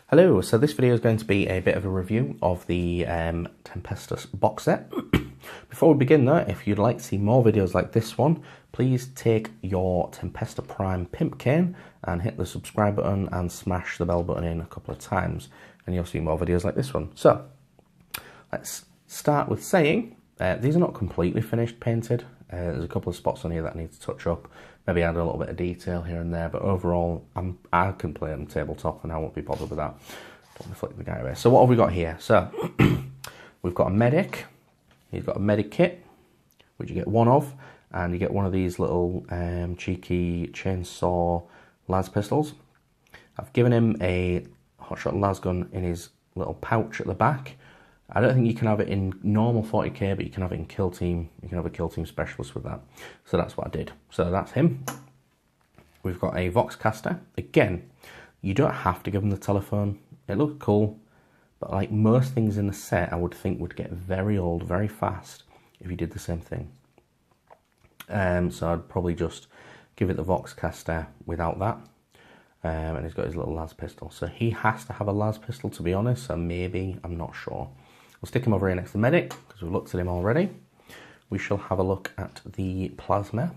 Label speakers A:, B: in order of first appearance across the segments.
A: Hello, so this video is going to be a bit of a review of the Tempestus box set. Before we begin though, if you'd like to see more videos like this one, please take your Tempestus Prime pimp cane and hit the subscribe button and smash the bell button in a couple of times and you'll see more videos like this one. So, let's start with saying, these are not completely finished painted. There's a couple of spots on here that I need to touch up, maybe add a little bit of detail here and there, but overall I can play on tabletop and I won't be bothered with that. Don't want to flick the guy away. So what have we got here? So we've got a medic. He's got a medic kit, which you get one of, and you get one of these little cheeky chainsaw las pistols. I've given him a hotshot las gun in his little pouch at the back. I don't think you can have it in normal 40k, but you can have it in kill team. You can have a kill team specialist with that. So that's what I did. So that's him. We've got a Vox Custer. Again, you don't have to give him the telephone. It looks cool, but like most things in the set, I would think would get very old very fast if you did the same thing. So I'd probably just give it the Vox Custer without that. And he's got his little las pistol. So he has to have a las pistol, to be honest. So maybe, I'm not sure. We'll stick him over here next to the medic, because we've looked at him already. We shall have a look at the plasma.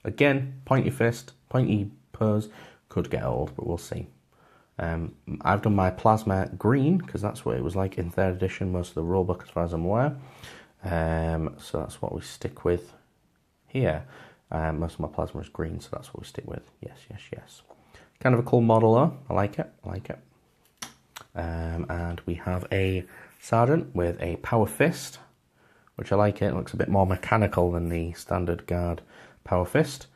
A: Again, pointy fist, pointy pose, could get old, but we'll see. I've done my plasma green, because that's what it was like in 3rd edition, most of the rulebook as far as I'm aware. So that's what we stick with here. Most of my plasma is green, so that's what we stick with. Yes, yes, yes. Kind of a cool model though, I like it, I like it. And we have a sergeant with a power fist, which I like it looks a bit more mechanical than the standard guard power fist.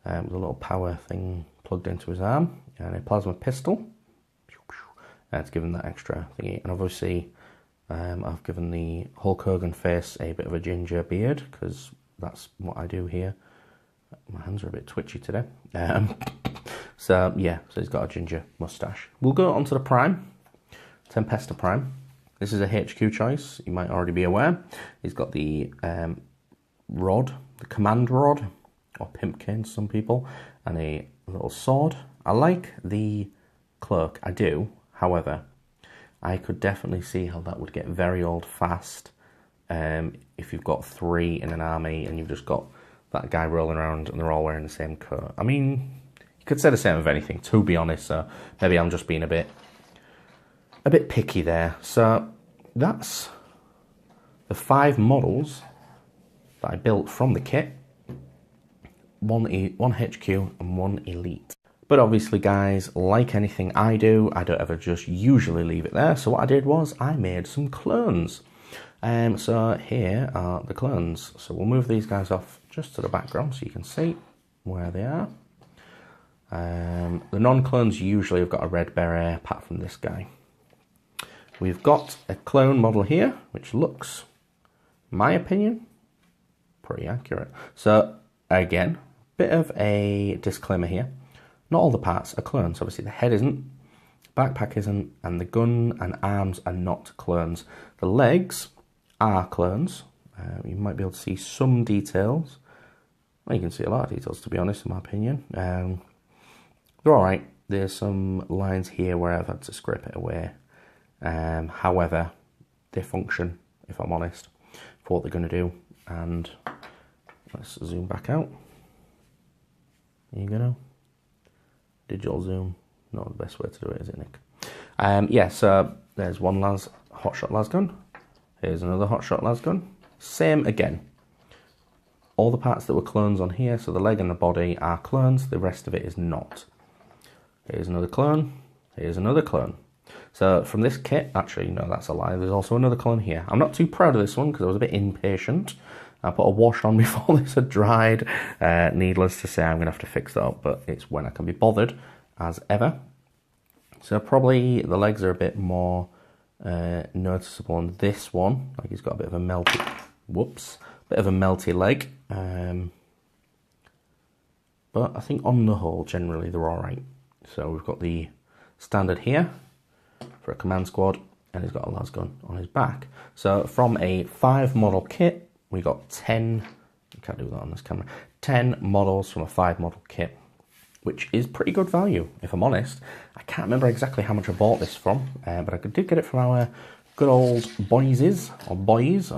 A: With a little power thing plugged into his arm, and a plasma pistol. It's given that extra thingy, and obviously I've given the Hulk Hogan face a bit of a ginger beard, because that's what I do here. My hands are a bit twitchy today. So yeah, so he's got a ginger moustache. We'll go on to the Prime, Tempestus Prime. This is a HQ choice, you might already be aware. He's got the rod, the command rod, or pimp cane to some people, and a little sword. I like the cloak, I do. However, I could definitely see how that would get very old fast if you've got 3 in an army and you've just got that guy rolling around and they're all wearing the same coat. I mean, you could say the same of anything, to be honest, so maybe I'm just being a bit picky there. So that's the 5 models that I built from the kit. One HQ and 1 Elite. But obviously, guys, like anything I do, I don't ever just usually leave it there. So what I did was I made some clones. So here are the clones. So we'll move these guys off just to the background so you can see where they are. The non-clones usually have got a red beret, apart from this guy. We've got a clone model here, which looks, in my opinion, pretty accurate. So again, bit of a disclaimer here. Not all the parts are clones. Obviously the head isn't, backpack isn't, and the gun and arms are not clones. The legs are clones. You might be able to see some details. Well, you can see a lot of details, to be honest, in my opinion. They're alright. There's some lines here where I've had to scrape it away. However, they function, if I'm honest, for what they're going to do. And let's zoom back out. There you go. Digital zoom. Not the best way to do it, is it, Nick? Yeah, so there's one hotshot las gun. Here's another hotshot las gun. Same again. All the parts that were clones on here, so the leg and the body are clones, the rest of it is not. Here's another clone. Here's another clone. So from this kit, actually, no, that's a lie. There's also another clone here. I'm not too proud of this one because I was a bit impatient. I put a wash on before this had dried. Needless to say, I'm going to have to fix that up, but it's when I can be bothered, as ever. So probably the legs are a bit more noticeable on this one. Like he's got a bit of a melty, bit of a melty leg. But I think on the whole, generally, they're all right. So we've got the standard here for a command squad, and he's got a las gun on his back. So from a 5 model kit, we got 10, you can't do that on this camera, 10 models from a 5 model kit. which is pretty good value, if I'm honest. I can't remember exactly how much I bought this from, but I did get it from our good old boys, or boyes,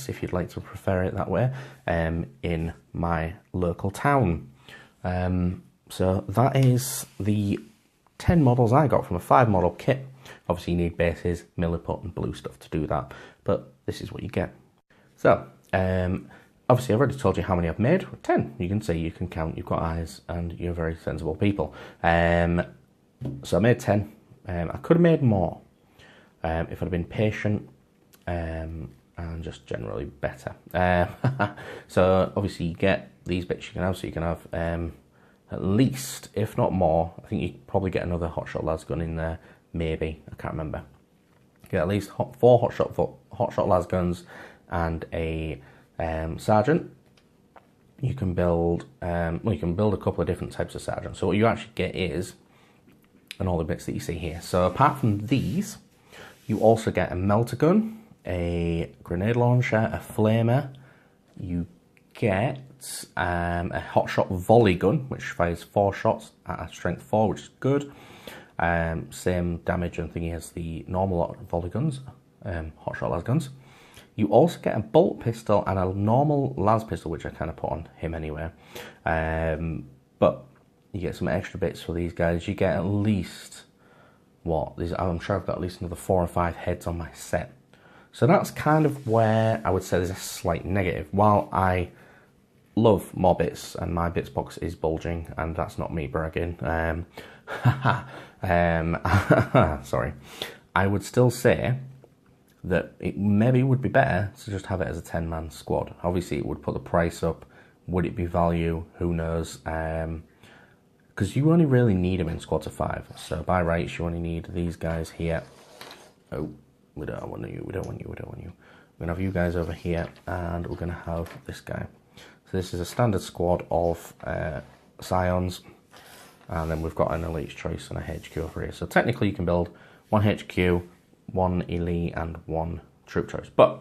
A: if you'd like to prefer it that way, in my local town. So that is the 10 models I got from a 5 model kit. Obviously you need bases, milliput and blue stuff to do that, but this is what you get. So, obviously I've already told you how many I've made. 10, you can see, you can count, you've got eyes, and you're very sensible people. So I made 10. I could have made more if I'd have been patient and just generally better. So obviously you get these bits you can have, so you can have at least, if not more, I think you probably get another hotshot las gun in there, maybe, I can't remember. You get at least 4 hotshot las guns and a sergeant. You can build, you can build a couple of different types of sergeants. So what you actually get is, and all the bits that you see here. So apart from these, you also get a melter gun, a grenade launcher, a flamer. You get a hotshot volley gun, which fires 4 shots at a strength 4, which is good. Same damage and thingy as the normal volley guns, hotshot las guns. You also get a bolt pistol and a normal las pistol, which I kind of put on him anyway. But you get some extra bits for these guys. You get at least, I'm sure I've got at least another 4 or 5 heads on my set. So that's kind of where I would say there's a slight negative. While I love more bits, and my bits box is bulging, and that's not me bragging. Sorry. I would still say that it maybe would be better to just have it as a 10-man squad. Obviously, it would put the price up. Would it be value? Who knows? Because you only really need them in squads of 5. So by rights, you only need these guys here. Oh, we don't want you. We're going to have you guys over here, and we're going to have this guy. So this is a standard squad of scions, and then we've got an elite's choice and a HQ over here. So technically you can build 1 HQ, 1 elite, and 1 troop choice. But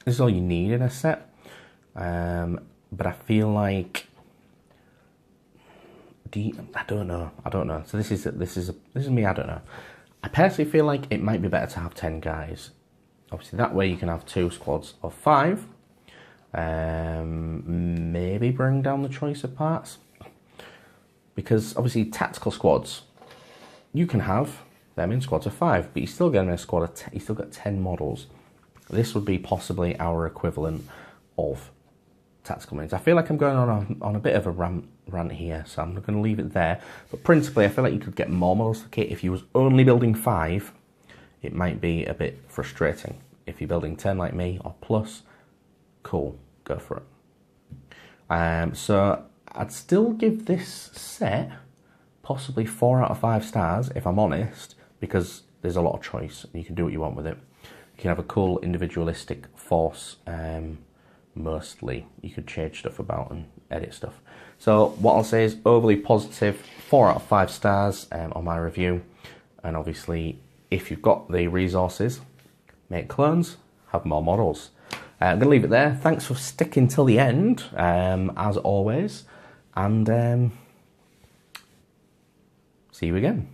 A: this is all you need in a set. But I feel like I don't know. So this is me. I don't know. I personally feel like it might be better to have 10 guys. Obviously, that way you can have 2 squads of 5. Maybe bring down the choice of parts, because obviously tactical squads, you can have them in squads of 5, but you still get them in a squad of 10. You still got 10 models. This would be possibly our equivalent of tactical marines. I feel like I'm going on a bit of a rant here, so I'm going to leave it there. But principally, I feel like you could get more models to kit. If you was only building 5, it might be a bit frustrating. If you're building 10 like me or plus, cool, go for it. So I'd still give this set possibly 4 out of 5 stars, if I'm honest, because there's a lot of choice and you can do what you want with it. You can have a cool individualistic force. Mostly you could change stuff about and edit stuff. So what I'll say is overly positive, 4 out of 5 stars on my review. And obviously, if you've got the resources, make clones, have more models. I'm going to leave it there. Thanks for sticking till the end, as always, and see you again.